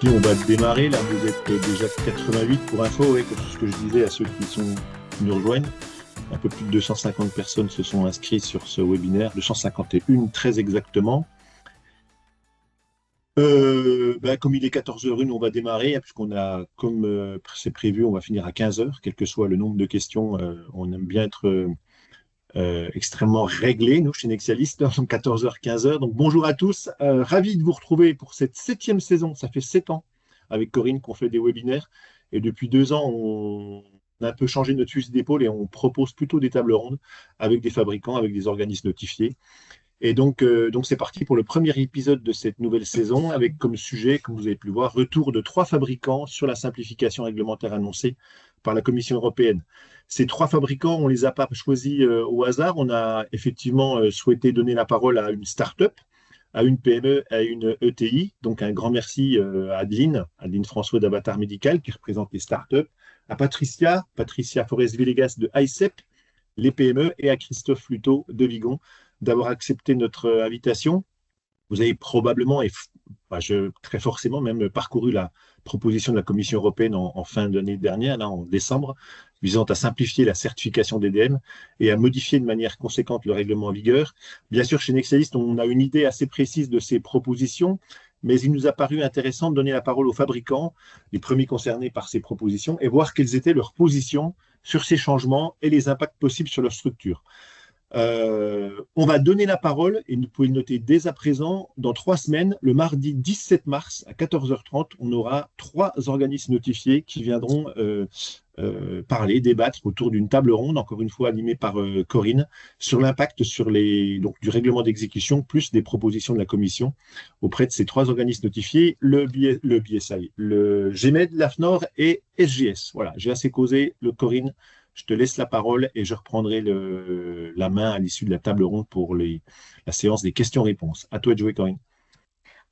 Si on va démarrer, là vous êtes déjà 88 pour info, ouais, comme ce que je disais à ceux qui nous rejoignent. Un peu plus de 250 personnes se sont inscrites sur ce webinaire, 251 très exactement. Comme il est 14h01, on va démarrer, hein, puisqu'on a, comme c'est prévu, on va finir à 15h, quel que soit le nombre de questions. On aime bien être extrêmement réglé, nous, chez Nexialist, donc 14h, 15h. Donc bonjour à tous, ravi de vous retrouver pour cette 7e saison. Ça fait 7 ans avec Corinne qu'on fait des webinaires, et depuis 2 ans, on a un peu changé notre fusil d'épaule et on propose plutôt des tables rondes avec des fabricants, avec des organismes notifiés. Et donc c'est parti pour le premier épisode de cette nouvelle saison, avec comme sujet, comme vous avez pu le voir, retour de 3 fabricants sur la simplification réglementaire annoncée par la Commission européenne. Ces 3 fabricants, on ne les a pas choisis au hasard. On a effectivement souhaité donner la parole à une start-up, à une PME, à une ETI. Donc un grand merci à Adeline François d'Avatar Médical, qui représente les start-up, à Patricia Forest-Villegas de ICEP, les PME, et à Christophe Fluteau de Vigon d'avoir accepté notre invitation. Vous avez probablement, très forcément même, parcouru la proposition de la Commission européenne en fin d'année dernière, là, en décembre, visant à simplifier la certification d'EDM et à modifier de manière conséquente le règlement en vigueur. Bien sûr, chez Nexialist, on a une idée assez précise de ces propositions, mais il nous a paru intéressant de donner la parole aux fabricants, les premiers concernés par ces propositions, et voir quelles étaient leurs positions sur ces changements et les impacts possibles sur leur structure. On va donner la parole, et vous pouvez le noter dès à présent, dans 3 semaines, le mardi 17 mars à 14h30, on aura 3 organismes notifiés qui viendront parler, débattre autour d'une table ronde, encore une fois animée par Corinne, sur l'impact du règlement d'exécution, plus des propositions de la Commission auprès de ces 3 organismes notifiés, le BSI, le GMED, l'AFNOR et SGS. Voilà, j'ai assez causé, Corinne. Je te laisse la parole et je reprendrai la main à l'issue de la table ronde pour la séance des questions-réponses. À toi de jouer, Corinne.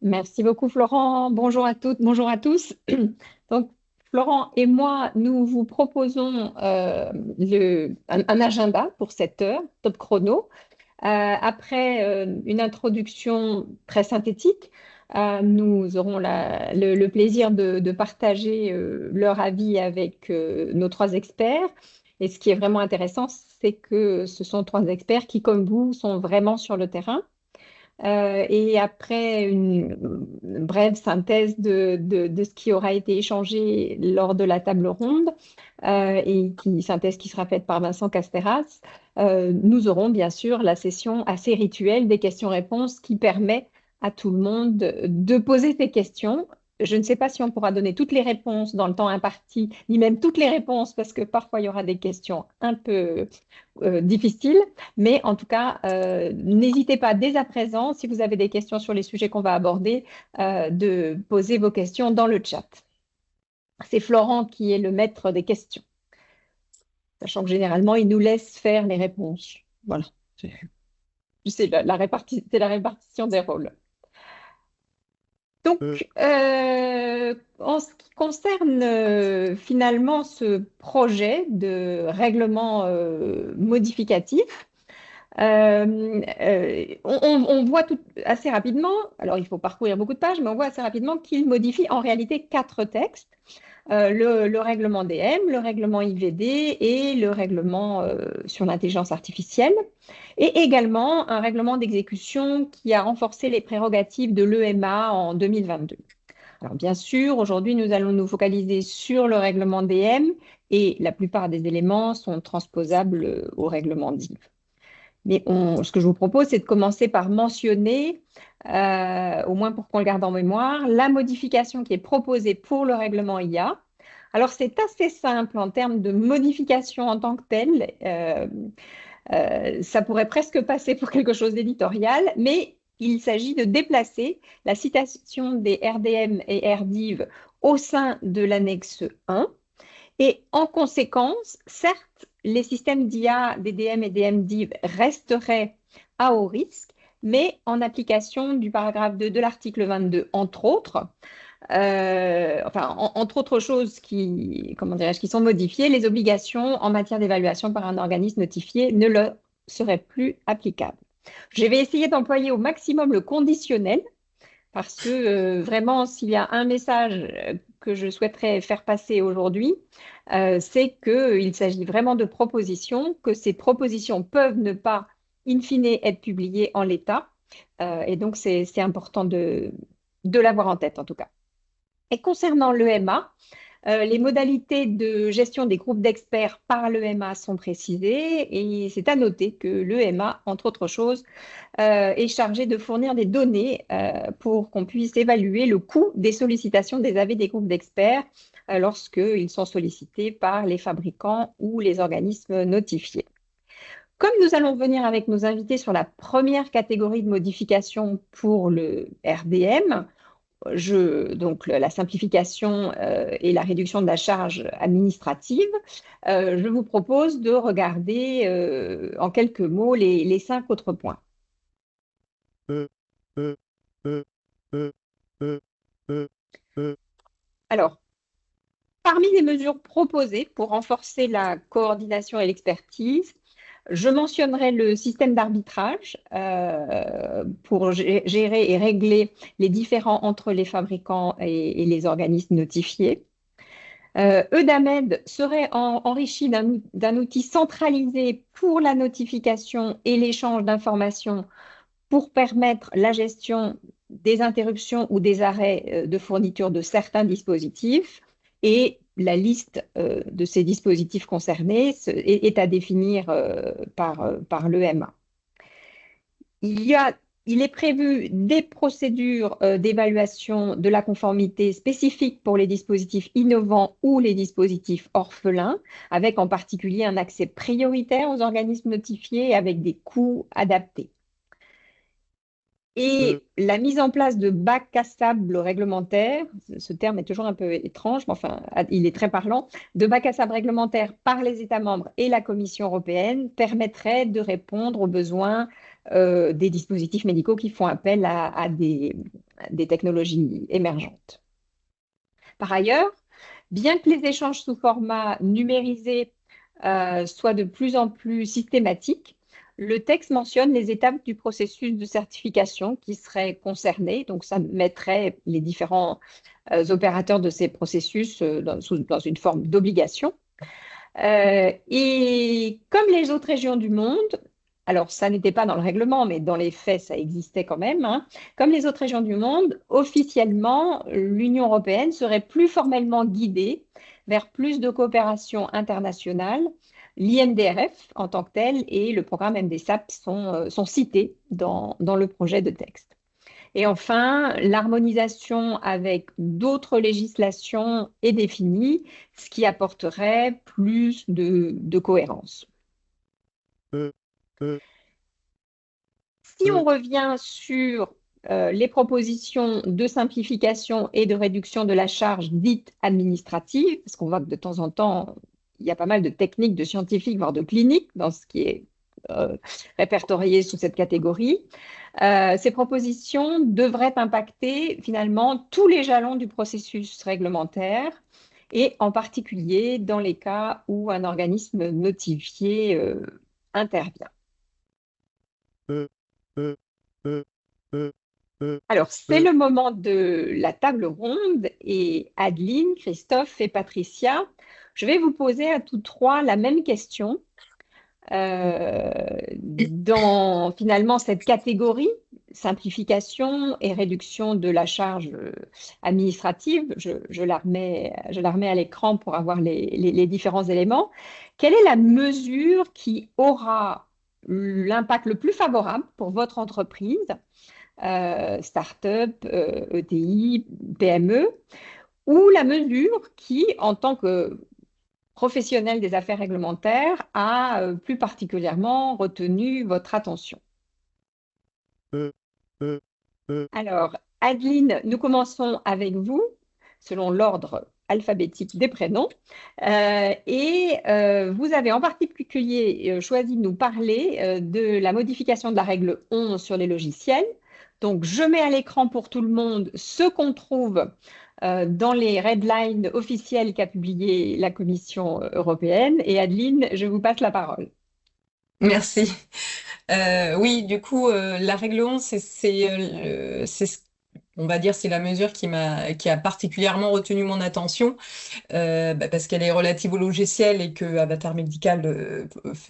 Merci beaucoup, Florent. Bonjour à toutes, bonjour à tous. Donc, Florent et moi, nous vous proposons un agenda pour cette heure, top chrono. Après une introduction très synthétique, nous aurons le plaisir de partager leur avis avec nos 3 experts. Et ce qui est vraiment intéressant, c'est que ce sont 3 experts qui, comme vous, sont vraiment sur le terrain. Et après une brève synthèse de ce qui aura été échangé lors de la table ronde, synthèse qui sera faite par Vincent Casteras, nous aurons bien sûr la session assez rituelle des questions-réponses qui permet à tout le monde de poser ses questions. Je ne sais pas si on pourra donner toutes les réponses dans le temps imparti, ni même toutes les réponses, parce que parfois il y aura des questions un peu difficiles. Mais en tout cas, n'hésitez pas dès à présent, si vous avez des questions sur les sujets qu'on va aborder, de poser vos questions dans le chat. C'est Florent qui est le maître des questions, sachant que généralement, il nous laisse faire les réponses. Voilà, c'est la répartition des rôles. Donc, en ce qui concerne finalement ce projet de règlement modificatif, on voit assez rapidement, alors il faut parcourir beaucoup de pages, mais on voit assez rapidement qu'il modifie en réalité 4 textes. Le règlement DM, le règlement IVD et le règlement sur l'intelligence artificielle, et également un règlement d'exécution qui a renforcé les prérogatives de l'EMA en 2022. Alors bien sûr, aujourd'hui, nous allons nous focaliser sur le règlement DM et la plupart des éléments sont transposables au règlement DIV. Mais ce que je vous propose, c'est de commencer par mentionner, au moins pour qu'on le garde en mémoire, la modification qui est proposée pour le règlement IA. Alors, c'est assez simple en termes de modification en tant que telle. Ça pourrait presque passer pour quelque chose d'éditorial, mais il s'agit de déplacer la citation des RDM et RDIV au sein de l'annexe 1. Et en conséquence, certes, les systèmes d'IA, DDM et DMDIV resteraient à haut risque, mais en application du paragraphe 2 de l'article 22, entre autres, entre autres choses qui sont modifiées, les obligations en matière d'évaluation par un organisme notifié ne leur seraient plus applicables. Je vais essayer d'employer au maximum le conditionnel, parce que vraiment, s'il y a un message que je souhaiterais faire passer aujourd'hui, c'est qu'il s'agit vraiment de propositions, que ces propositions peuvent ne pas, in fine, être publiées en l'état. Et donc, c'est important de l'avoir en tête, en tout cas. Et concernant l'EMA, les modalités de gestion des groupes d'experts par l'EMA sont précisées et c'est à noter que l'EMA, entre autres choses, est chargé de fournir des données pour qu'on puisse évaluer le coût des sollicitations des avis des groupes d'experts lorsqu'ils sont sollicités par les fabricants ou les organismes notifiés. Comme nous allons venir avec nos invités sur la première catégorie de modification pour le RDM, donc la simplification et la réduction de la charge administrative, je vous propose de regarder en quelques mots les 5 autres points. Alors, parmi les mesures proposées pour renforcer la coordination et l'expertise, je mentionnerai le système d'arbitrage pour gérer et régler les différends entre les fabricants et les organismes notifiés. Eudamed serait enrichi d'un outil centralisé pour la notification et l'échange d'informations pour permettre la gestion des interruptions ou des arrêts de fourniture de certains dispositifs. Et la liste de ces dispositifs concernés est à définir par l'EMA. Il est prévu des procédures d'évaluation de la conformité spécifiques pour les dispositifs innovants ou les dispositifs orphelins, avec en particulier un accès prioritaire aux organismes notifiés avec des coûts adaptés. Et la mise en place de bacs à sable réglementaires, ce terme est toujours un peu étrange, mais enfin, il est très parlant, de bacs à sable réglementaires par les États membres et la Commission européenne permettrait de répondre aux besoins des dispositifs médicaux qui font appel à des technologies émergentes. Par ailleurs, bien que les échanges sous format numérisé soient de plus en plus systématiques, le texte mentionne les étapes du processus de certification qui seraient concernées. Donc, ça mettrait les différents opérateurs de ces processus dans une forme d'obligation. Et comme les autres régions du monde, alors ça n'était pas dans le règlement, mais dans les faits, ça existait quand même, hein. Comme les autres régions du monde, officiellement, l'Union européenne serait plus formellement guidée vers plus de coopération internationale. L'INDRF en tant que tel et le programme MDSAP sont cités dans le projet de texte. Et enfin, l'harmonisation avec d'autres législations est définie, ce qui apporterait plus de cohérence. Si on revient sur les propositions de simplification et de réduction de la charge dite administrative, parce qu'on voit que de temps en temps, il y a pas mal de techniques de scientifiques, voire de cliniques, dans ce qui est répertorié sous cette catégorie. Ces propositions devraient impacter finalement tous les jalons du processus réglementaire et en particulier dans les cas où un organisme notifié intervient. Alors, c'est le moment de la table ronde et Adeline, Christophe et Patricia, je vais vous poser à tous trois la même question. Dans finalement cette catégorie, simplification et réduction de la charge administrative, je la remets à l'écran pour avoir les différents éléments. Quelle est la mesure qui aura l'impact le plus favorable pour votre entreprise, start-up, ETI, PME, ou la mesure qui, en tant que professionnel des affaires réglementaires, a plus particulièrement retenu votre attention? Alors, Adeline, nous commençons avec vous, selon l'ordre alphabétique des prénoms. Et vous avez en particulier choisi de nous parler de la modification de la règle 11 sur les logiciels. Donc, je mets à l'écran pour tout le monde ce qu'on trouve dans les red lines officielles qu'a publié la Commission européenne. Et Adeline, je vous passe la parole. Merci. Oui, du coup, la règle 11, c'est on va dire, c'est la mesure qui a particulièrement retenu mon attention, parce qu'elle est relative au logiciel et que Avatar Médical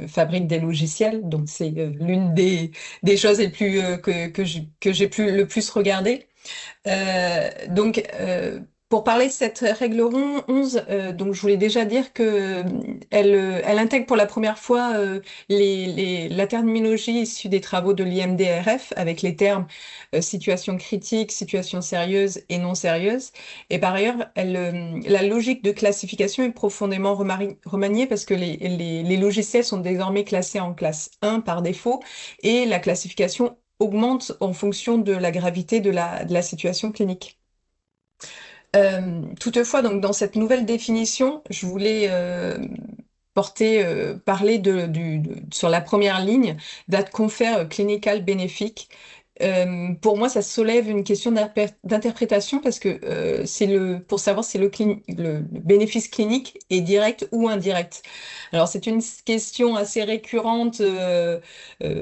fabrique des logiciels. Donc, c'est l'une des choses les plus, que j'ai le plus regardé. Donc, pour parler de cette règle 11, donc je voulais déjà dire que elle intègre pour la première fois la terminologie issue des travaux de l'IMDRF avec les termes situation critique, situation sérieuse et non sérieuse. Et par ailleurs, la logique de classification est profondément remaniée parce que les logiciels sont désormais classés en classe 1 par défaut et la classification augmente en fonction de la gravité de la situation clinique. Toutefois, donc, dans cette nouvelle définition, je voulais parler sur la première ligne, that confer clinical benefit. Pour moi, ça soulève une question d'interprétation parce que pour savoir si le bénéfice clinique est direct ou indirect. Alors, c'est une question assez récurrente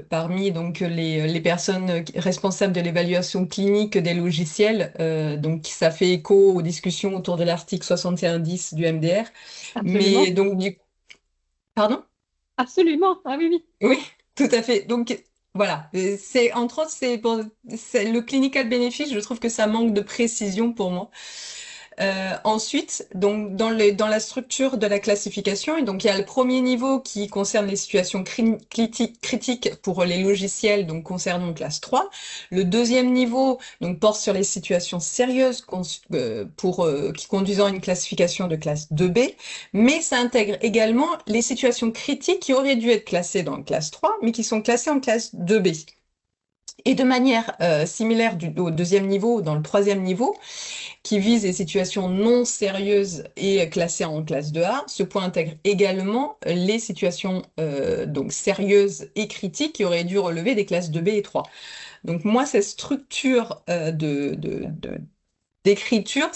parmi donc les personnes responsables de l'évaluation clinique des logiciels. Donc, ça fait écho aux discussions autour de l'article 6110 du MDR. Mais Absolument. donc, pardon? Absolument. Ah oui, oui. Oui, tout à fait. Donc voilà, c'est entre autres c'est le clinical benefit, je trouve que ça manque de précision pour moi. Ensuite, donc dans la structure de la classification, et donc il y a le premier niveau qui concerne les situations critiques pour les logiciels, donc concernant classe 3. Le deuxième niveau donc porte sur les situations sérieuses qui conduisent à une classification de classe 2B, mais ça intègre également les situations critiques qui auraient dû être classées dans classe 3, mais qui sont classées en classe 2B. Et de manière similaire au deuxième niveau, dans le troisième niveau, qui vise les situations non sérieuses et classées en classe 2A. Ce point intègre également les situations donc sérieuses et critiques qui auraient dû relever des classes 2B et 3. Donc moi, cette structure d'écriture,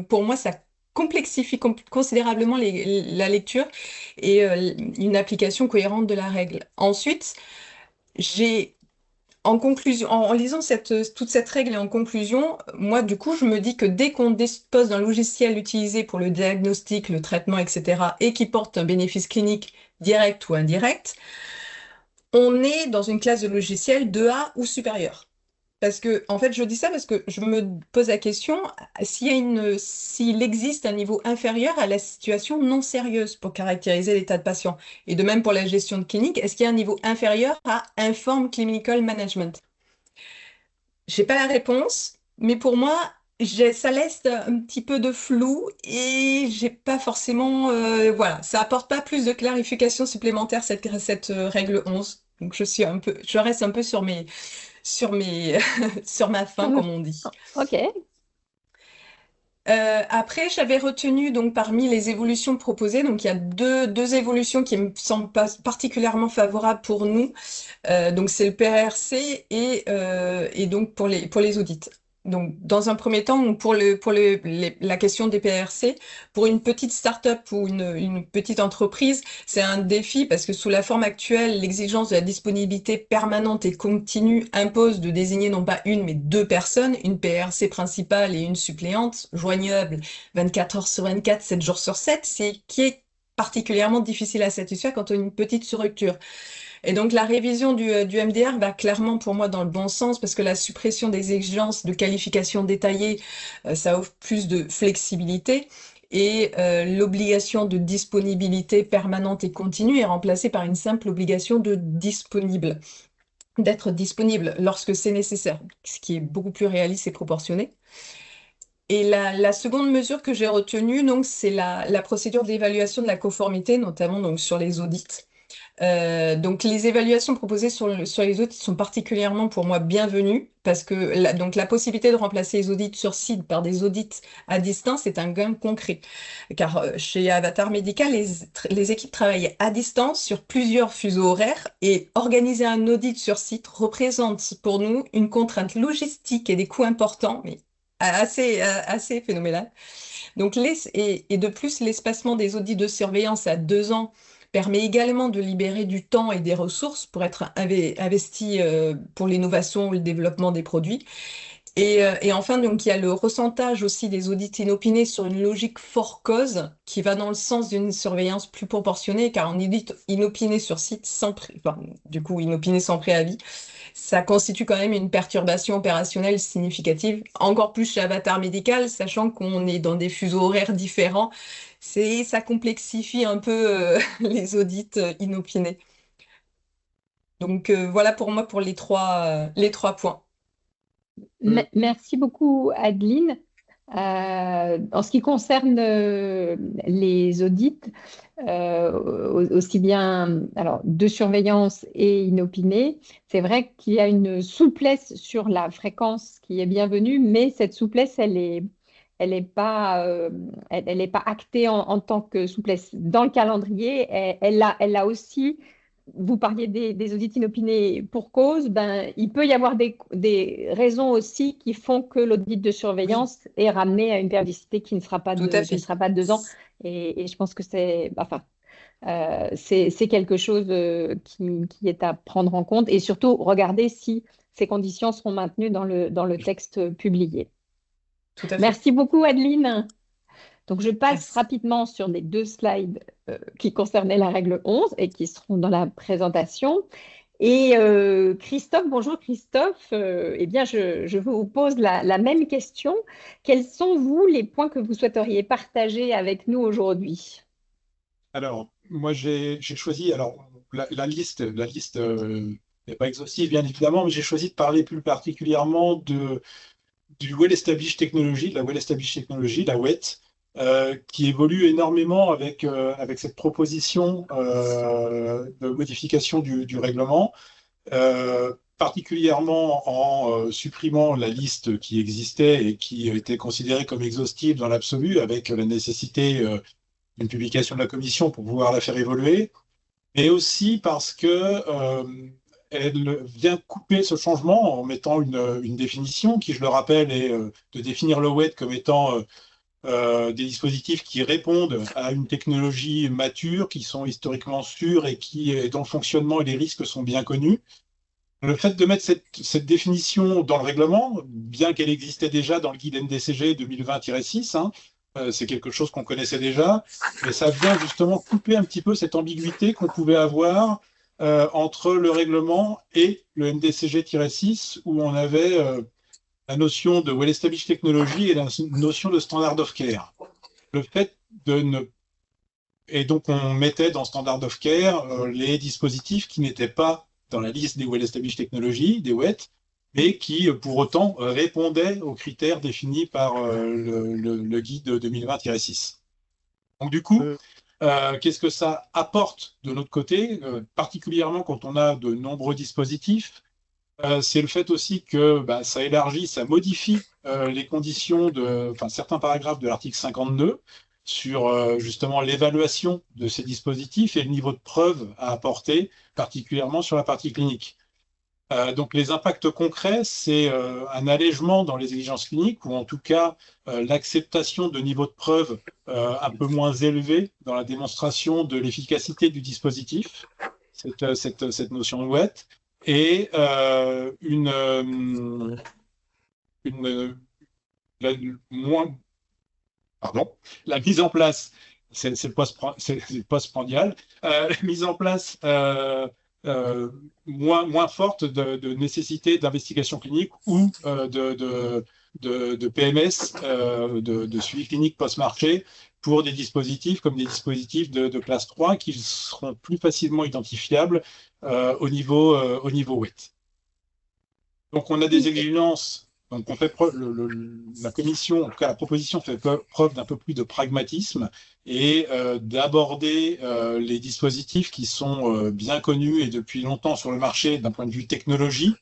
pour moi, ça complexifie considérablement la lecture et une application cohérente de la règle. Ensuite, j'ai en conclusion, en lisant toute cette règle et en conclusion, moi, du coup, je me dis que dès qu'on dispose d'un logiciel utilisé pour le diagnostic, le traitement, etc., et qui porte un bénéfice clinique direct ou indirect, on est dans une classe de logiciel 2A ou supérieur. Parce que, en fait, je dis ça parce que je me pose la question s'il existe un niveau inférieur à la situation non sérieuse pour caractériser l'état de patient. Et de même pour la gestion de clinique, est-ce qu'il y a un niveau inférieur à Informed Clinical Management? J'ai pas la réponse, mais pour moi, ça laisse un petit peu de flou et j'ai pas forcément, voilà, ça apporte pas plus de clarification supplémentaire cette règle 11. Donc je reste un peu sur mes, sur ma faim, comme on dit. Ok. Après, j'avais retenu donc parmi les évolutions proposées, donc il y a deux évolutions qui me semblent pas particulièrement favorables pour nous. Donc c'est le PRC et donc pour les audits. Donc dans un premier temps, la question des PRC, pour une petite start-up ou une petite entreprise, c'est un défi parce que sous la forme actuelle, l'exigence de la disponibilité permanente et continue impose de désigner non pas une mais deux personnes, une PRC principale et une suppléante, joignable 24 heures sur 24, 7 jours sur 7, qui est particulièrement difficile à satisfaire quand on a une petite structure. Et donc la révision du MDR va clairement pour moi dans le bon sens parce que la suppression des exigences de qualification détaillée, ça offre plus de flexibilité et l'obligation de disponibilité permanente et continue est remplacée par une simple obligation d'être disponible lorsque c'est nécessaire, ce qui est beaucoup plus réaliste et proportionné. Et la seconde mesure que j'ai retenue, donc, c'est la procédure d'évaluation de la conformité, notamment donc, sur les audits. Donc les évaluations proposées sur les audits sont particulièrement pour moi bienvenues parce que donc la possibilité de remplacer les audits sur site par des audits à distance est un gain concret. Car chez Avatar Médical, les équipes travaillent à distance sur plusieurs fuseaux horaires et organiser un audit sur site représente pour nous une contrainte logistique et des coûts importants, mais assez phénoménal. Donc et de plus, l'espacement des audits de surveillance à 2 ans permet également de libérer du temps et des ressources pour être investi pour l'innovation ou le développement des produits. Et enfin, donc, il y a le recentage aussi des audits inopinés sur une logique for-cause qui va dans le sens d'une surveillance plus proportionnée, car un audit inopiné sur site enfin, du coup, inopiné sans préavis, ça constitue quand même une perturbation opérationnelle significative, encore plus chez Avatar Médical, sachant qu'on est dans des fuseaux horaires différents. Ça complexifie un peu les audits inopinés. Donc voilà pour moi pour les trois points. Merci beaucoup, Adeline. En ce qui concerne les audits, aussi bien alors, de surveillance et inopinés, c'est vrai qu'il y a une souplesse sur la fréquence qui est bienvenue, mais cette souplesse, elle est pas, elle est pas actée en tant que souplesse dans le calendrier. Elle a aussi, vous parliez des audits inopinés pour cause, ben, il peut y avoir des raisons aussi qui font que l'audit de Oui, surveillance est ramené à une périodicité qui ne sera pas tout à qui ne fait. sera pas de 2 ans. Et je pense que c'est quelque chose qui est à prendre en compte et surtout regarder si ces conditions seront maintenues dans le texte publié. Tout à fait. Merci beaucoup, Adeline. Donc, je passe Merci. rapidement sur les 2 slides qui concernaient la règle 11 et qui seront dans la présentation. Et Christophe, bonjour Christophe. Eh bien, je vous pose la même question. Quels sont, vous, les points que vous souhaiteriez partager avec nous aujourd'hui? Alors, moi, j'ai choisi, alors, la liste n'est pas exhaustive, bien évidemment, mais j'ai choisi de parler plus particulièrement du Well Established Technology, de la Well Established Technology, la WET, qui évolue énormément avec cette proposition de modification du règlement, particulièrement en supprimant la liste qui existait et qui était considérée comme exhaustive dans l'absolu, avec la nécessité d'une publication de la commission pour pouvoir la faire évoluer, mais aussi parce que elle vient couper ce changement en mettant une définition qui, je le rappelle, est de définir le WET comme étant des dispositifs qui répondent à une technologie mature, qui sont historiquement sûrs et dont le fonctionnement et les risques sont bien connus. Le fait de mettre cette définition dans le règlement, bien qu'elle existait déjà dans le guide NDCG 2020-6, hein, c'est quelque chose qu'on connaissait déjà, mais ça vient justement couper un petit peu cette ambiguïté qu'on pouvait avoir entre le règlement et le NDCG-6, où on avait la notion de Well-Established Technology et la notion de Standard of Care. Le fait de ne... Et donc on mettait dans Standard of Care les dispositifs qui n'étaient pas dans la liste des Well-Established Technology, des WET, mais qui, pour autant, répondaient aux critères définis par le guide 2020-6. Donc, du coup, qu'est-ce que ça apporte de notre côté, particulièrement quand on a de nombreux dispositifs? C'est le fait aussi que ça élargit, ça modifie les conditions certains paragraphes de l'article 52 sur justement l'évaluation de ces dispositifs et le niveau de preuve à apporter, particulièrement sur la partie clinique. Donc les impacts concrets, c'est un allègement dans les exigences cliniques ou en tout cas l'acceptation de niveaux de preuve un peu moins élevés dans la démonstration de l'efficacité du dispositif, cette notion de WET, et une moins pardon, la mise en place, c'est le post-prandial, la mise en place moins forte de nécessité d'investigation clinique ou de PMS, de suivi clinique post-marché pour des dispositifs comme des dispositifs de classe 3 qui seront plus facilement identifiables au niveau WET. Donc on a des exigences. Donc, la commission, en tout cas la proposition, fait preuve d'un peu plus de pragmatisme et d'aborder les dispositifs qui sont bien connus et depuis longtemps sur le marché d'un point de vue technologie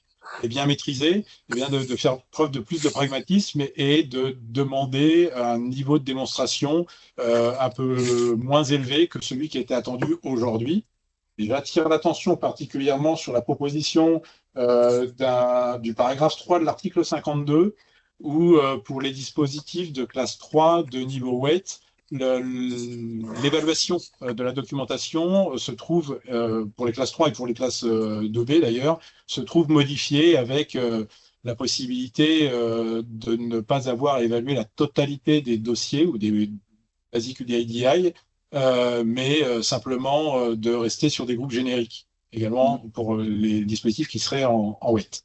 et bien maîtrisés, et bien de faire preuve de plus de pragmatisme et de demander un niveau de démonstration un peu moins élevé que celui qui était attendu aujourd'hui. J'attire l'attention particulièrement sur la proposition du paragraphe 3 de l'article 52, où pour les dispositifs de classe 3 de niveau WET, l'évaluation de la documentation se trouve, pour les classes 3 et pour les classes 2B d'ailleurs, se trouve modifiée avec la possibilité de ne pas avoir à évaluer la totalité des dossiers ou des basiques UDI, mais simplement de rester sur des groupes génériques, également pour les dispositifs qui seraient en wet.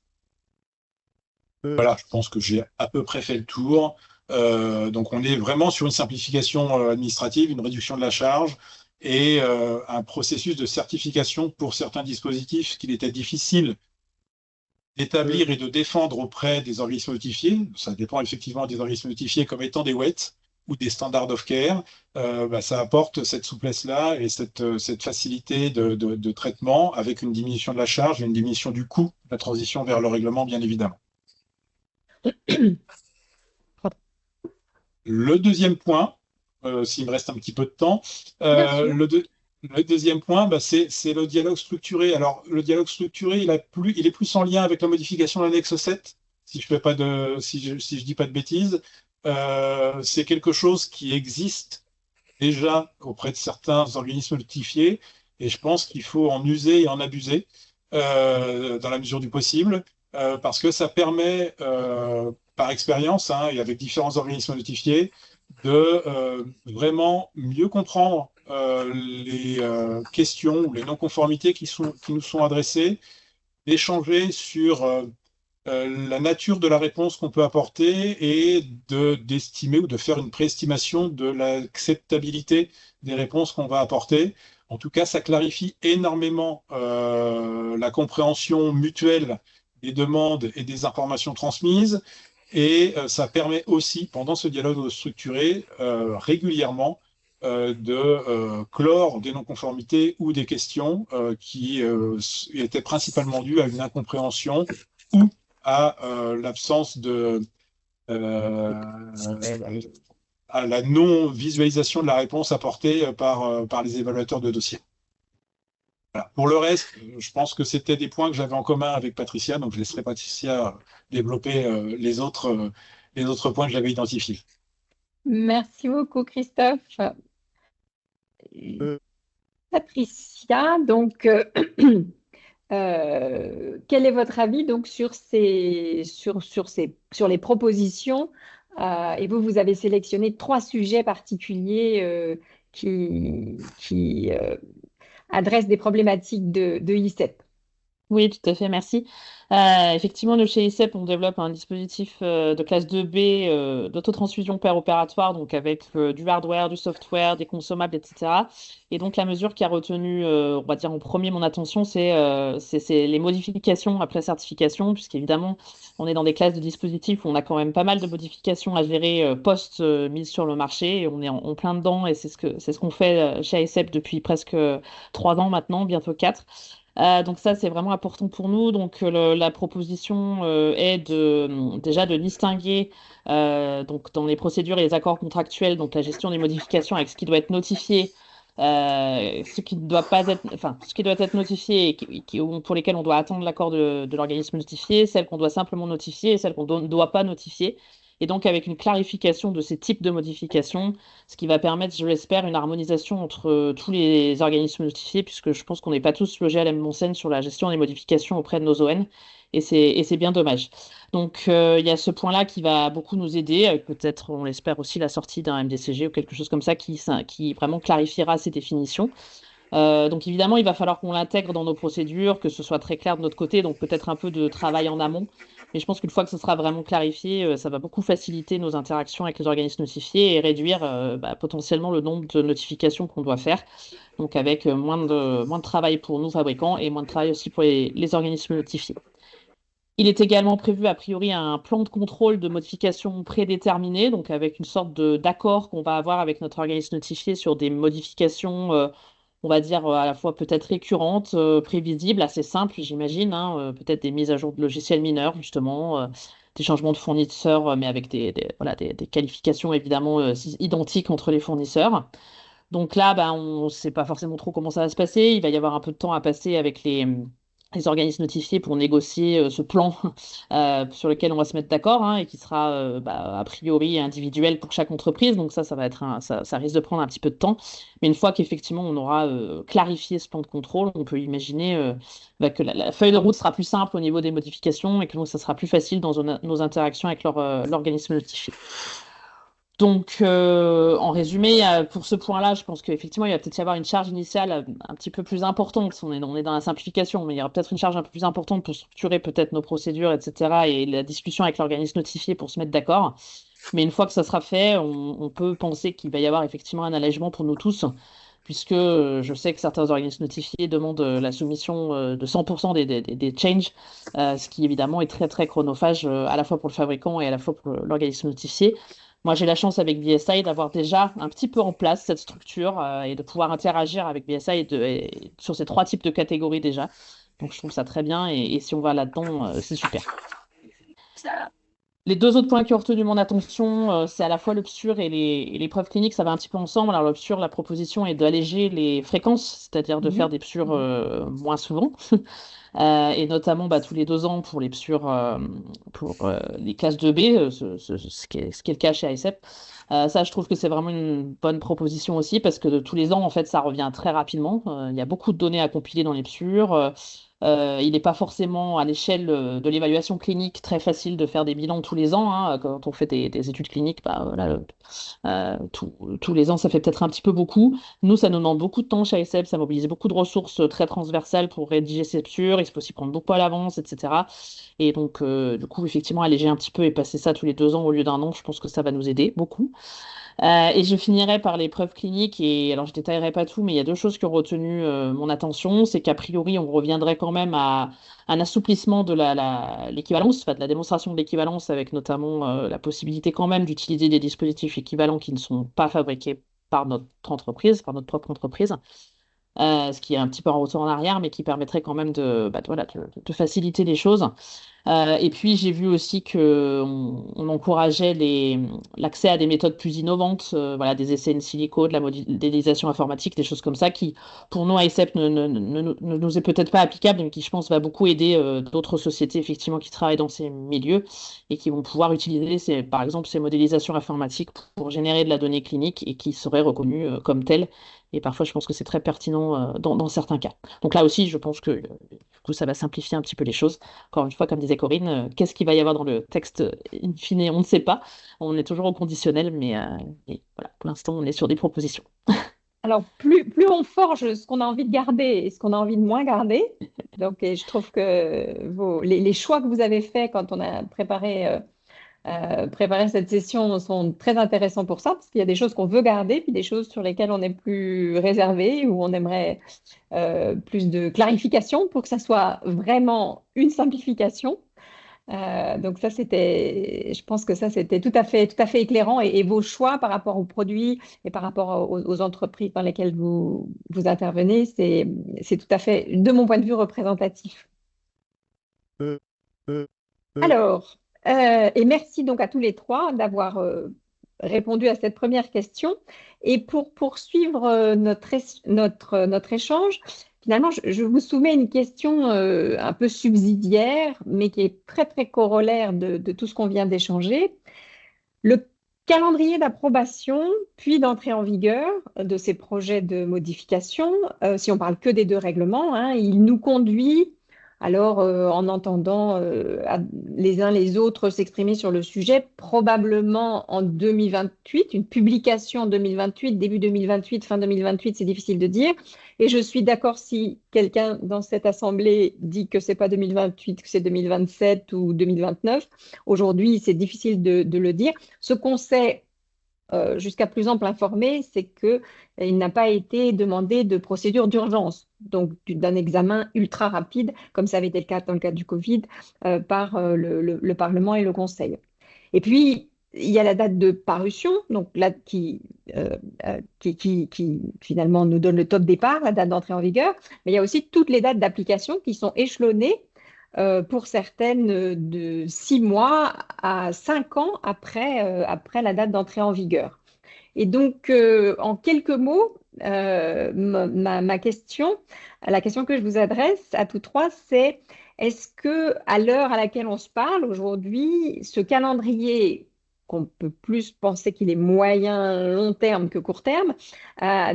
Voilà, je pense que j'ai à peu près fait le tour. Donc on est vraiment sur une simplification administrative, une réduction de la charge et un processus de certification pour certains dispositifs qu'il était difficile d'établir et de défendre auprès des organismes notifiés. Ça dépend effectivement des organismes notifiés comme étant des WET ou des standards of care. Ça apporte cette souplesse-là et cette facilité de traitement avec une diminution de la charge et une diminution du coût de la transition vers le règlement, bien évidemment. Le deuxième point, s'il me reste un petit peu de temps, le deuxième point, c'est le dialogue structuré. Alors, le dialogue structuré, il est plus en lien avec la modification de l'annexe 7, si je dis pas de bêtises. C'est quelque chose qui existe déjà auprès de certains organismes notifiés, et je pense qu'il faut en user et en abuser dans la mesure du possible, parce que ça permet, par expérience, et avec différents organismes notifiés, de vraiment mieux comprendre les questions ou les non-conformités qui nous sont adressées, d'échanger sur la nature de la réponse qu'on peut apporter et d'estimer ou de faire une préestimation de l'acceptabilité des réponses qu'on va apporter. En tout cas, ça clarifie énormément la compréhension mutuelle des demandes et des informations transmises. Et ça permet aussi, pendant ce dialogue structuré, régulièrement, de clore des non-conformités ou des questions qui étaient principalement dues à une incompréhension ou à l'absence à la non-visualisation de la réponse apportée par les évaluateurs de dossiers. Voilà. Pour le reste, je pense que c'était des points que j'avais en commun avec Patricia, donc je laisserai Patricia développer les autres points que j'avais identifiés. Merci beaucoup, Christophe. Patricia, donc, quel est votre avis donc, sur les propositions et vous avez sélectionné 3 sujets particuliers qui adressent des problématiques de ICEP. Oui, tout à fait, merci. Effectivement, nous, chez ICEP, on développe un dispositif de classe 2B d'autotransfusion péropératoire, donc avec du hardware, du software, des consommables, etc. Et donc, la mesure qui a retenu, on va dire en premier mon attention, c'est les modifications après certification, puisqu'évidemment, on est dans des classes de dispositifs où on a quand même pas mal de modifications à gérer post-mise sur le marché, et on est en plein dedans, et c'est ce qu'on fait chez ICEP depuis presque 3 ans maintenant, bientôt 4. Donc ça, c'est vraiment important pour nous. Donc la proposition est déjà de distinguer donc dans les procédures et les accords contractuels, donc la gestion des modifications avec ce qui doit être notifié, ce qui ne doit pas être, enfin ce qui doit être notifié et pour lesquels on doit attendre l'accord de l'organisme notifié, celles qu'on doit simplement notifier et celles qu'on ne doit pas notifier. Et donc avec une clarification de ces types de modifications, ce qui va permettre, je l'espère, une harmonisation entre tous les organismes notifiés, puisque je pense qu'on n'est pas tous logés à la même enseigne sur la gestion des modifications auprès de nos ON, et c'est bien dommage. Donc il y a ce point-là qui va beaucoup nous aider, avec peut-être, on l'espère aussi, la sortie d'un MDCG ou quelque chose comme ça qui vraiment clarifiera ces définitions. Donc évidemment, il va falloir qu'on l'intègre dans nos procédures, que ce soit très clair de notre côté, donc peut-être un peu de travail en amont. Mais je pense qu'une fois que ce sera vraiment clarifié, ça va beaucoup faciliter nos interactions avec les organismes notifiés et réduire potentiellement le nombre de notifications qu'on doit faire. Donc avec moins de travail pour nous fabricants et moins de travail aussi pour les organismes notifiés. Il est également prévu a priori un plan de contrôle de modifications prédéterminé, donc avec une sorte d'accord qu'on va avoir avec notre organisme notifié sur des modifications on va dire à la fois peut-être récurrentes, prévisibles, assez simples, j'imagine, peut-être des mises à jour de logiciels mineurs, justement, des changements de fournisseurs, mais avec des qualifications évidemment identiques entre les fournisseurs. Donc là, on ne sait pas forcément trop comment ça va se passer. Il va y avoir un peu de temps à passer avec les organismes notifiés pour négocier ce plan sur lequel on va se mettre d'accord, hein, et qui sera a priori individuel pour chaque entreprise. Donc ça va être ça risque de prendre un petit peu de temps. Mais une fois qu'effectivement on aura clarifié ce plan de contrôle, on peut imaginer que la feuille de route sera plus simple au niveau des modifications et que donc ça sera plus facile dans nos interactions avec l'organisme notifié. Donc, en résumé, pour ce point-là, je pense qu'effectivement, il va peut-être y avoir une charge initiale un petit peu plus importante. On est dans la simplification, mais il y aura peut-être une charge un peu plus importante pour structurer peut-être nos procédures, etc., et la discussion avec l'organisme notifié pour se mettre d'accord. Mais une fois que ça sera fait, on peut penser qu'il va y avoir effectivement un allègement pour nous tous, puisque je sais que certains organismes notifiés demandent la soumission de 100% des changes, ce qui évidemment est très, très chronophage, à la fois pour le fabricant et à la fois pour l'organisme notifié. Moi, j'ai la chance avec BSI d'avoir déjà un petit peu en place cette structure et de pouvoir interagir avec BSI sur ces 3 types de catégories déjà. Donc, je trouve ça très bien et si on va là-dedans, c'est super. Les 2 autres points qui ont retenu mon attention, c'est à la fois le PSUR et les preuves cliniques, ça va un petit peu ensemble. Alors, le PSUR, la proposition est d'alléger les fréquences, c'est-à-dire de faire des PSUR moins souvent. Et notamment tous les 2 ans pour les PSUR, pour les classes 2B, ce qui est le cas chez ASEP. Ça, je trouve que c'est vraiment une bonne proposition aussi parce que tous les ans, en fait, ça revient très rapidement. Il y a beaucoup de données à compiler dans les PSUR. Il n'est pas forcément à l'échelle de l'évaluation clinique très facile de faire des bilans tous les ans, hein. Quand on fait des études cliniques, voilà, tous les ans, ça fait peut-être un petit peu beaucoup. Nous, ça nous demande beaucoup de temps chez ASEP, ça mobilise beaucoup de ressources très transversales pour rédiger ces PSUR, il faut s'y prendre beaucoup à l'avance, etc. Et donc, du coup, effectivement, alléger un petit peu et passer ça tous les 2 ans au lieu d'1 an, je pense que ça va nous aider beaucoup. Et je finirai par les preuves cliniques, et alors je détaillerai pas tout, mais il y a 2 choses qui ont retenu mon attention. C'est qu'a priori, on reviendrait quand même à un assouplissement de l'équivalence, enfin, de la démonstration de l'équivalence, avec notamment la possibilité quand même d'utiliser des dispositifs équivalents qui ne sont pas fabriqués par notre entreprise, par notre propre entreprise. Ce qui est un petit peu un retour en arrière, mais qui permettrait quand même de faciliter les choses. Et puis, j'ai vu aussi qu'on encourageait l'accès à des méthodes plus innovantes, voilà, des essais in silico, de la modélisation informatique, des choses comme ça, qui, pour nous, à ICEP, ne nous est peut-être pas applicable, mais qui, je pense, va beaucoup aider d'autres sociétés, effectivement, qui travaillent dans ces milieux et qui vont pouvoir utiliser, par exemple, ces modélisations informatiques pour générer de la donnée clinique et qui seraient reconnues comme telles. Et parfois, je pense que c'est très pertinent dans certains cas. Donc là aussi, je pense que du coup, ça va simplifier un petit peu les choses. Encore une fois, comme disait Corinne, qu'est-ce qu'il va y avoir dans le texte in fine, on ne sait pas. On est toujours au conditionnel, mais voilà, pour l'instant, on est sur des propositions. Alors, plus on forge ce qu'on a envie de garder et ce qu'on a envie de moins garder. Donc, et je trouve que les choix que vous avez faits quand on a préparé cette session sont très intéressants pour ça, parce qu'il y a des choses qu'on veut garder, puis des choses sur lesquelles on est plus réservé, ou on aimerait plus de clarification pour que ça soit vraiment une simplification. Donc ça, je pense que ça, c'était tout à fait éclairant, et vos choix par rapport aux produits et par rapport aux entreprises dans lesquelles vous intervenez, c'est tout à fait, de mon point de vue, représentatif. Alors, et merci donc à tous les 3 d'avoir répondu à cette première question. Et pour poursuivre notre échange, finalement, je vous soumets une question un peu subsidiaire, mais qui est très, très corollaire de tout ce qu'on vient d'échanger. Le calendrier d'approbation, puis d'entrée en vigueur de ces projets de modification, si on parle que des 2 règlements, hein, il nous conduit, alors en entendant les uns les autres s'exprimer sur le sujet, probablement en 2028, une publication en 2028, début 2028, fin 2028, c'est difficile de dire. Et je suis d'accord si quelqu'un dans cette assemblée dit que ce n'est pas 2028, que c'est 2027 ou 2029. Aujourd'hui, c'est difficile de le dire. Ce qu'on sait jusqu'à plus ample informé, c'est qu'il n'a pas été demandé de procédure d'urgence, donc d'un examen ultra rapide, comme ça avait été le cas dans le cadre du Covid, par le Parlement et le Conseil. Et puis, il y a la date de parution, donc là, qui finalement nous donne le top départ, la date d'entrée en vigueur, mais il y a aussi toutes les dates d'application qui sont échelonnées pour certaines de 6 mois à 5 ans après la date d'entrée en vigueur. Et donc, en quelques mots, ma question, la question que je vous adresse à tous trois, c'est est-ce que à l'heure à laquelle on se parle aujourd'hui, ce calendrier qu'on peut plus penser qu'il est moyen, long terme que court terme, à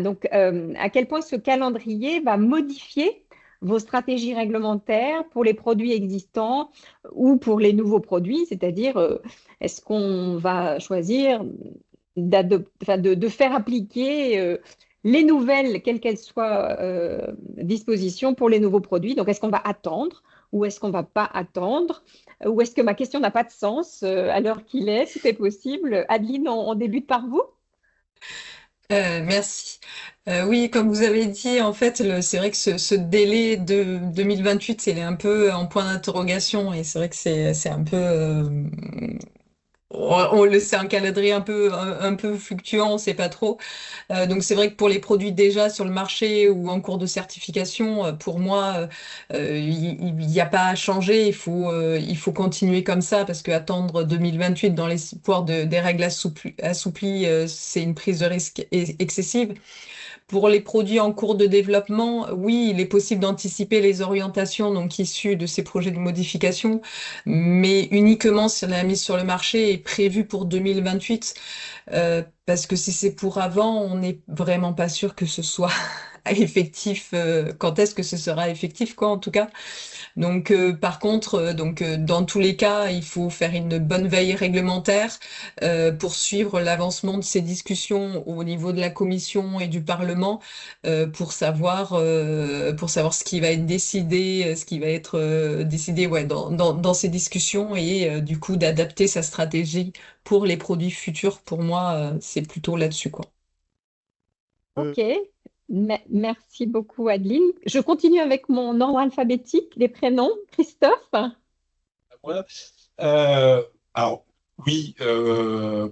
quel point ce calendrier va modifier vos stratégies réglementaires pour les produits existants ou pour les nouveaux produits, c'est-à-dire est-ce qu'on va choisir de faire appliquer les nouvelles, quelles qu'elles soient, dispositions pour les nouveaux produits. Donc, est-ce qu'on va attendre ou est-ce qu'on ne va pas attendre? Ou est-ce que ma question n'a pas de sens à l'heure qu'il est? Tout est possible. Adeline, on débute par vous? Merci. Oui, comme vous avez dit, en fait, c'est vrai que ce délai de 2028, c'est un peu en point d'interrogation et c'est vrai que c'est un peu, c'est un calendrier un peu fluctuant, on sait pas trop. Donc c'est vrai que pour les produits déjà sur le marché ou en cours de certification, pour moi, il n'y a pas à changer. Il faut continuer comme ça parce que attendre 2028 dans l'espoir des règles assouplies, c'est une prise de risque excessive. Pour les produits en cours de développement, oui, il est possible d'anticiper les orientations donc issues de ces projets de modification, mais uniquement si la mise sur le marché est prévue pour 2028. Parce que si c'est pour avant, on n'est vraiment pas sûr que ce soit effectif. Quand est-ce que ce sera effectif, quoi, en tout cas. Donc, par contre, dans tous les cas, il faut faire une bonne veille réglementaire pour suivre l'avancement de ces discussions au niveau de la Commission et du Parlement pour savoir ce qui va être décidé, ce qui va être décidé ouais, dans ces discussions et du coup d'adapter sa stratégie pour les produits futurs. Pour moi, c'est plutôt là-dessus, quoi. Ok. Merci beaucoup, Adeline. Je continue avec mon ordre alphabétique, les prénoms. Christophe? Voilà. Euh, alors, oui,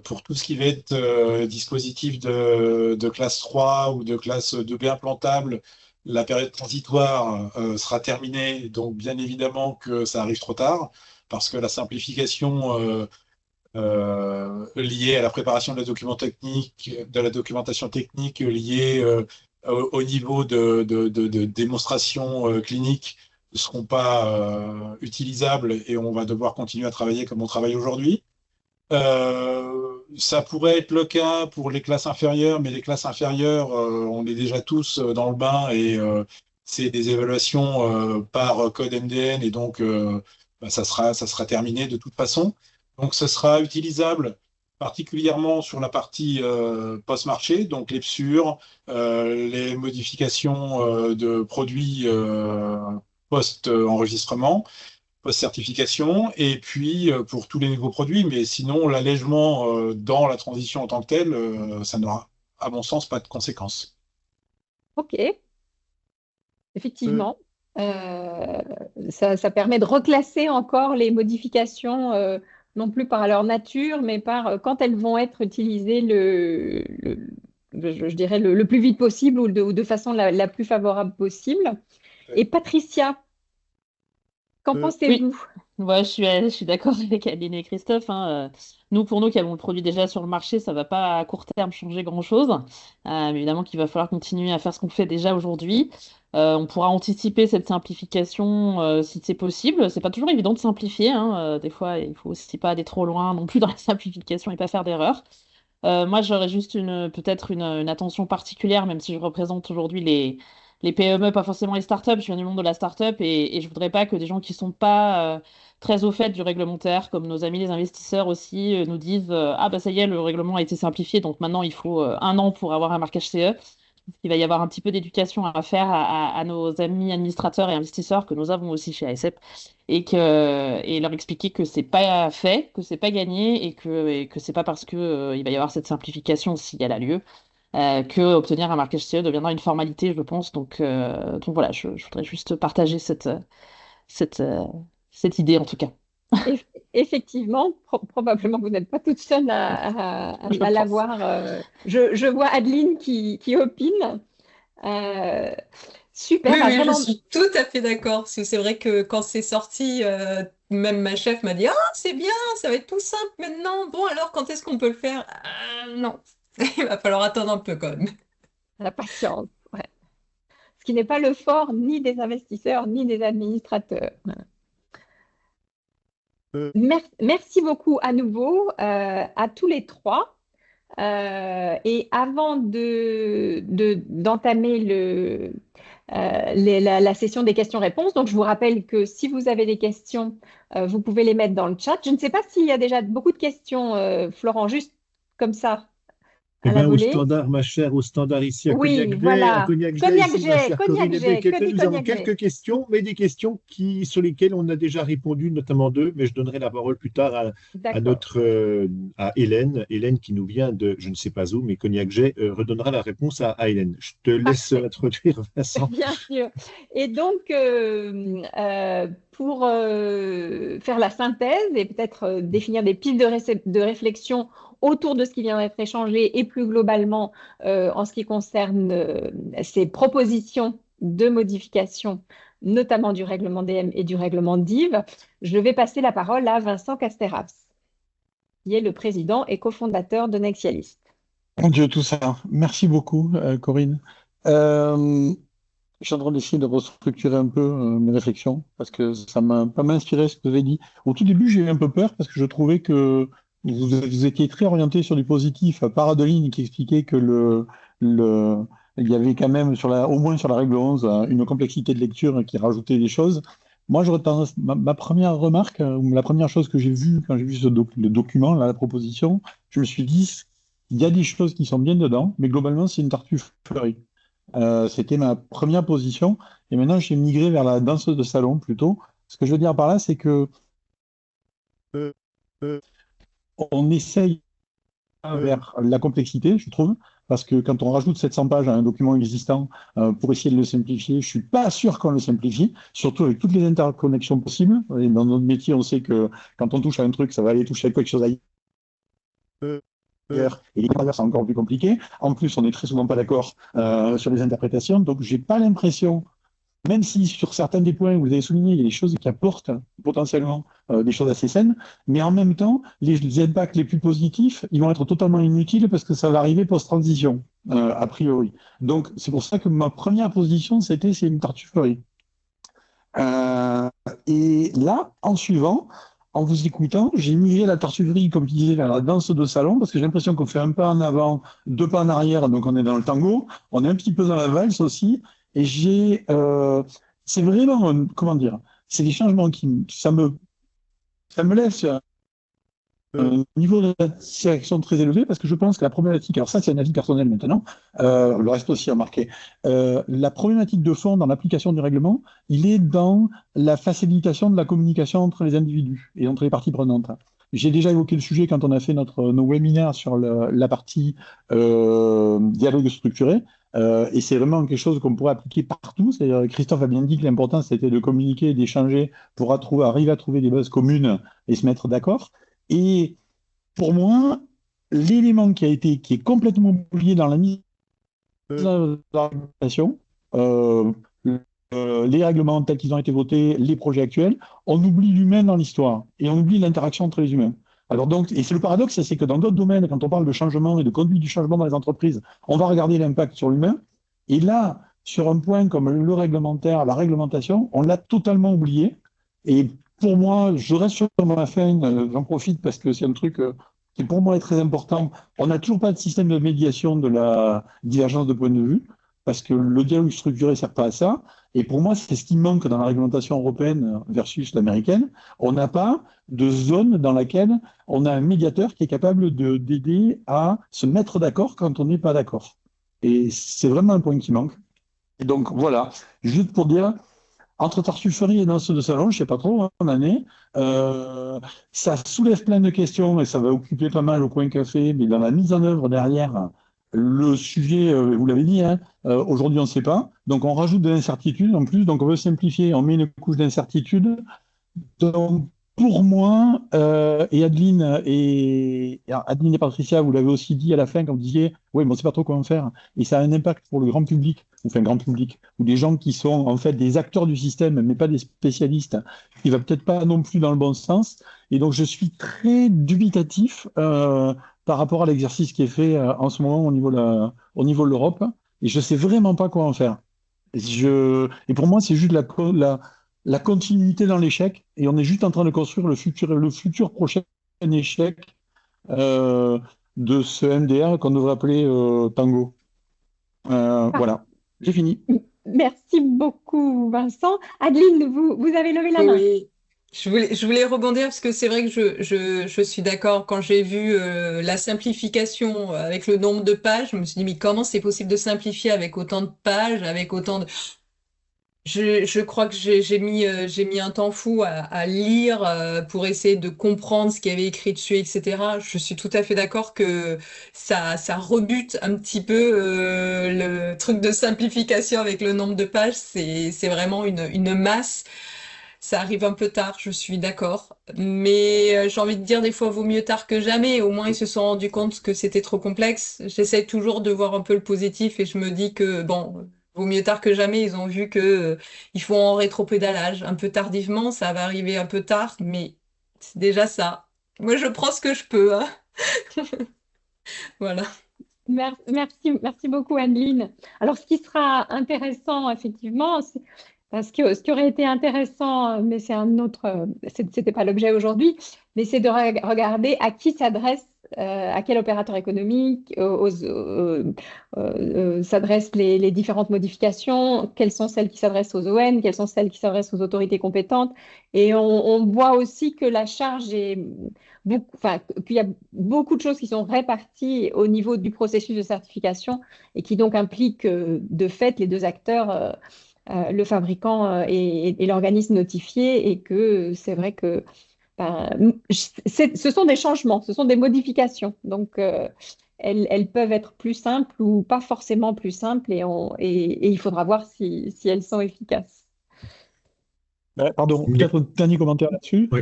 pour tout ce qui va être dispositif de classe 3 ou de classe 2B implantable, la période transitoire sera terminée. Donc, bien évidemment que ça arrive trop tard, parce que la simplification liée à la préparation de la documentation technique liée au niveau de démonstration clinique ne seront pas utilisables et on va devoir continuer à travailler comme on travaille aujourd'hui. Ça pourrait être le cas pour les classes inférieures, mais les classes inférieures, on est déjà tous dans le bain et c'est des évaluations par code MDN et donc ça sera terminé de toute façon. Donc ce sera utilisable particulièrement sur la partie post-marché, donc les PSUR, les modifications de produits post-enregistrement post-certification, et puis pour tous les nouveaux produits, mais sinon l'allègement dans la transition en tant que telle, ça n'aura, à mon sens, pas de conséquences. Ok, effectivement. Euh, ça permet de reclasser encore les modifications, non plus par leur nature, mais par quand elles vont être utilisées je dirais le plus vite possible ou de façon la plus favorable possible. Et Patricia, qu'en Oui, pensez-vous? ouais, je suis d'accord avec Aline et Christophe, hein. Nous, pour nous qui avons le produit déjà sur le marché, ça va pas à court terme changer grand-chose. Mais évidemment qu'il va falloir continuer à faire ce qu'on fait déjà aujourd'hui. On pourra anticiper cette simplification si c'est possible. C'est pas toujours évident de simplifier, hein. Des fois, il faut aussi pas aller trop loin non plus dans la simplification et pas faire d'erreur. Moi, j'aurais juste peut-être une attention particulière, même si je représente aujourd'hui les PME, pas forcément les startups. Je viens du monde de la startup et je voudrais pas que des gens qui sont pas très au fait du réglementaire, comme nos amis les investisseurs aussi, nous disent ah bah ça y est, le règlement a été simplifié, donc maintenant il faut 1 an pour avoir un marquage CE. Il va y avoir un petit peu d'éducation à faire à nos amis administrateurs et investisseurs que nous avons aussi chez ASEP et leur expliquer que c'est pas fait, que c'est pas gagné et que c'est pas parce que il va y avoir cette simplification s'il y a lieu que obtenir un marquage CE deviendra une formalité, je pense. Donc voilà, je voudrais juste partager cette, euh, cette idée en tout cas. Eff- Effectivement, probablement que vous n'êtes pas toute seule Je à pense. l'avoir. Je vois Adeline qui opine. Euh, Oui, super, bah oui, je vraiment, suis tout à fait d'accord. Parce que c'est vrai que quand c'est sorti, même ma chef m'a dit, ah, c'est bien, ça va être tout simple maintenant. Bon, alors quand est-ce qu'on peut le faire? Non, il va falloir attendre un peu quand même. La patience, ouais. Ce qui n'est pas le fort ni des investisseurs ni des administrateurs. Euh, Merci beaucoup à nouveau à tous les trois. Et avant d'entamer la session des questions-réponses, donc je vous rappelle que si vous avez des questions, vous pouvez les mettre dans le chat. Je ne sais pas s'il y a déjà beaucoup de questions, Florent, juste comme ça, Eh à la bien, au volée. standard, ma chère, au standard ici Oui, À voilà. Cognac-Jet ici, ma chère Cognac Corinne. Eh bien, Jet, que écoutez, dit nous avons Cognac Jet? quelques questions, mais des questions sur lesquelles on a déjà répondu, notamment deux, mais je donnerai la parole plus tard à D'accord. à Hélène. Hélène qui nous vient de, je ne sais pas où, mais Cognac-Jet redonnera la réponse à Hélène. Je te laisse Parfait. introduire, Vincent. Bien sûr. Et donc, pour faire la synthèse et peut-être définir des pistes de réflexion autour de ce qui vient d'être échangé et plus globalement en ce qui concerne ces propositions de modification, notamment du règlement DM et du règlement DIV, je vais passer la parole à Vincent Casteras, qui est le président et cofondateur de Nexialist. Mon Dieu, tout ça. Merci beaucoup, Corinne. Euh, je suis en train d'essayer de restructurer un peu mes réflexions parce que ça m'a pas mal inspiré ce que vous avez dit. Au tout début, j'ai eu un peu peur parce que je trouvais que vous étiez très orienté sur du positif, à part Adeline qui expliquait que il y avait quand même, au moins sur la règle 11, une complexité de lecture qui rajoutait des choses. Moi, j'aurais tendance, ma première remarque, ou la première chose que j'ai vue quand j'ai vu le document, là, la proposition, je me suis dit, il y a des choses qui sont bien dedans, mais globalement, c'est une tartufferie. C'était ma première position. Et maintenant, j'ai migré vers la danse de salon plutôt. Ce que je veux dire par là, c'est que Euh, euh, on essaye vers la complexité, je trouve, parce que quand on rajoute 700 pages à un document existant pour essayer de le simplifier, je suis pas sûr qu'on le simplifie, surtout avec toutes les interconnexions possibles. Et dans notre métier, on sait que quand on touche à un truc, ça va aller toucher à quelque chose euh, ailleurs. Et les carrières, c'est encore plus compliqué. En plus, on n'est très souvent pas d'accord sur les interprétations. Donc, j'ai pas l'impression, même si sur certains des points, vous avez souligné, il y a des choses qui apportent potentiellement des choses assez saines, mais en même temps, les impacts les plus positifs, ils vont être totalement inutiles parce que ça va arriver post-transition, a priori. Donc, c'est pour ça que ma première position, c'est une tartufferie. Euh, et là, en suivant, en vous écoutant, j'ai migré la tartufferie, comme je disais, vers la danse de salon, parce que j'ai l'impression qu'on fait un pas en avant, deux pas en arrière, donc on est dans le tango, on est un petit peu dans la valse aussi, et c'est vraiment, comment dire, c'est des changements ça me laisse un niveau de satisfaction très élevé parce que je pense que la problématique, alors ça c'est un avis personnel maintenant, le reste aussi a marqué, la problématique de fond dans l'application du règlement, il est dans la facilitation de la communication entre les individus et entre les parties prenantes. J'ai déjà évoqué le sujet quand on a fait nos webinaires sur la partie dialogue structuré. Et c'est vraiment quelque chose qu'on pourrait appliquer partout. Christophe a bien dit que l'important c'était de communiquer, d'échanger pour arriver à trouver des bases communes et se mettre d'accord. Et pour moi, l'élément qui est complètement oublié dans la mise en œuvre de la réglementation, euh, les règlements tels qu'ils ont été votés, les projets actuels, on oublie l'humain dans l'histoire et on oublie l'interaction entre les humains. Alors donc, et c'est le paradoxe, c'est que dans d'autres domaines, quand on parle de changement et de conduite du changement dans les entreprises, on va regarder l'impact sur l'humain. Et là, sur un point comme le réglementaire, la réglementation, on l'a totalement oublié. Et pour moi, je reste sur ma fin, j'en profite parce que c'est un truc qui pour moi est très important. On n'a toujours pas de système de médiation de la divergence de point de vue, parce que le dialogue structuré ne sert pas à ça. Et pour moi, c'est ce qui manque dans la réglementation européenne versus l'américaine. On n'a pas de zone dans laquelle on a un médiateur qui est capable d'aider à se mettre d'accord quand on n'est pas d'accord. Et c'est vraiment un point qui manque. Et donc voilà, juste pour dire, entre tartufferie et danse de salon, je ne sais pas trop, hein, en année, ça soulève plein de questions et ça va occuper pas mal au coin café, mais dans la mise en œuvre derrière, le sujet, vous l'avez dit, hein, aujourd'hui on ne sait pas, donc on rajoute de l'incertitude en plus, donc on veut simplifier, on met une couche d'incertitude. Donc pour moi, Adeline et Patricia, vous l'avez aussi dit à la fin quand vous disiez, oui, mais on ne sait pas trop comment faire, et ça a un impact pour le grand public, enfin grand public, ou des gens qui sont en fait des acteurs du système, mais pas des spécialistes, qui va peut-être pas non plus dans le bon sens. Et donc je suis très dubitatif par rapport à l'exercice qui est fait en ce moment au niveau de l'Europe. et je sais vraiment pas quoi en faire. Et pour moi, c'est juste la continuité dans l'échec, et on est juste en train de construire le futur prochain échec de ce MDR qu'on devrait appeler Tango. Voilà, j'ai fini. Merci beaucoup, Vincent. Adeline, vous avez levé la main. Oui, je voulais rebondir parce que c'est vrai que je suis d'accord. Quand j'ai vu la simplification avec le nombre de pages, je me suis dit, mais comment c'est possible de simplifier avec autant de pages, avec autant de... Je crois que j'ai mis un temps fou à lire pour essayer de comprendre ce qu'il y avait écrit dessus, etc. Je suis tout à fait d'accord que ça rebute un petit peu le truc de simplification avec le nombre de pages. C'est vraiment une masse. Ça arrive un peu tard, je suis d'accord. Mais j'ai envie de dire, des fois, vaut mieux tard que jamais. Au moins, ils se sont rendus compte que c'était trop complexe. J'essaie toujours de voir un peu le positif et je me dis que, bon, vaut mieux tard que jamais. Ils ont vu que ils font en rétropédalage un peu tardivement. Ça va arriver un peu tard, mais c'est déjà ça. Moi, je prends ce que je peux, hein. Voilà. Merci beaucoup, Adeline. Alors, ce qui sera intéressant, effectivement, parce que ce qui aurait été intéressant, mais c'est un autre, c'était pas l'objet aujourd'hui, mais c'est de regarder à qui s'adresse, à quel opérateur économique, s'adressent les différentes modifications, quelles sont celles qui s'adressent aux ON, quelles sont celles qui s'adressent aux autorités compétentes. Et on voit aussi que la charge est qu'il y a beaucoup de choses qui sont réparties au niveau du processus de certification et qui donc impliquent de fait les deux acteurs, le fabricant et l'organisme notifié, et que c'est vrai que ce sont des changements, ce sont des modifications. Donc, elles peuvent être plus simples ou pas forcément plus simples, et il faudra voir si elles sont efficaces. Pardon, peut-être un dernier commentaire là-dessus. Oui.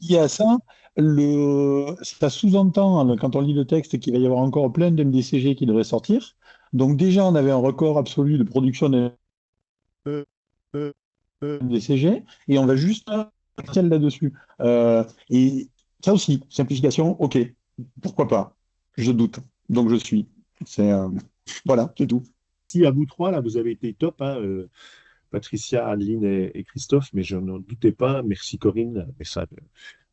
Lié à ça, ça sous-entend, quand on lit le texte, qu'il va y avoir encore plein d'MDCG qui devraient sortir. Donc déjà, on avait un record absolu de production d'MDCG, et on va juste partir là-dessus. Et ça aussi, simplification, ok, pourquoi pas? Je doute, donc je suis. Voilà, c'est tout. Merci à vous trois, là, vous avez été top, hein, Patricia, Adeline et Christophe, mais je n'en doutais pas. Merci Corinne.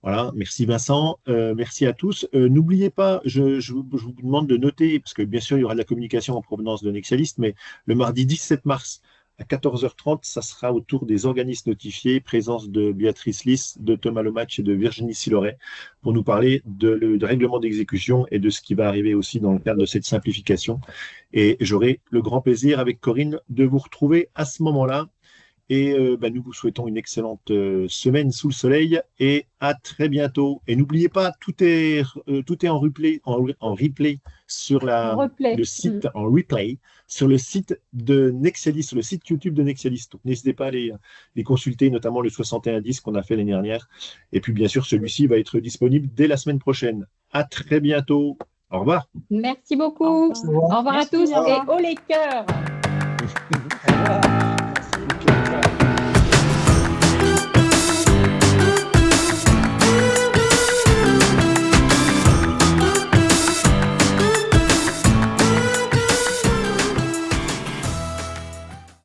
Voilà, merci Vincent, merci à tous. N'oubliez pas, je vous demande de noter, parce que bien sûr, il y aura de la communication en provenance de Nexalist, mais le mardi 17 mars à 14h30, ça sera au tour des organismes notifiés, présence de Béatrice Lys, de Thomas Lomatch et de Virginie Siloret, pour nous parler de règlement d'exécution et de ce qui va arriver aussi dans le cadre de cette simplification. Et j'aurai le grand plaisir avec Corinne de vous retrouver à ce moment-là. Et nous vous souhaitons une excellente semaine sous le soleil et à très bientôt. Et n'oubliez pas, tout est en replay sur le site, en replay sur le site de Nexalis, sur le site YouTube de Nexalis. Donc n'hésitez pas à les consulter, notamment le 6110 qu'on a fait l'année dernière. Et puis bien sûr, celui-ci va être disponible dès la semaine prochaine. À très bientôt. Au revoir. Merci beaucoup. Au revoir à tous et haut les cœurs.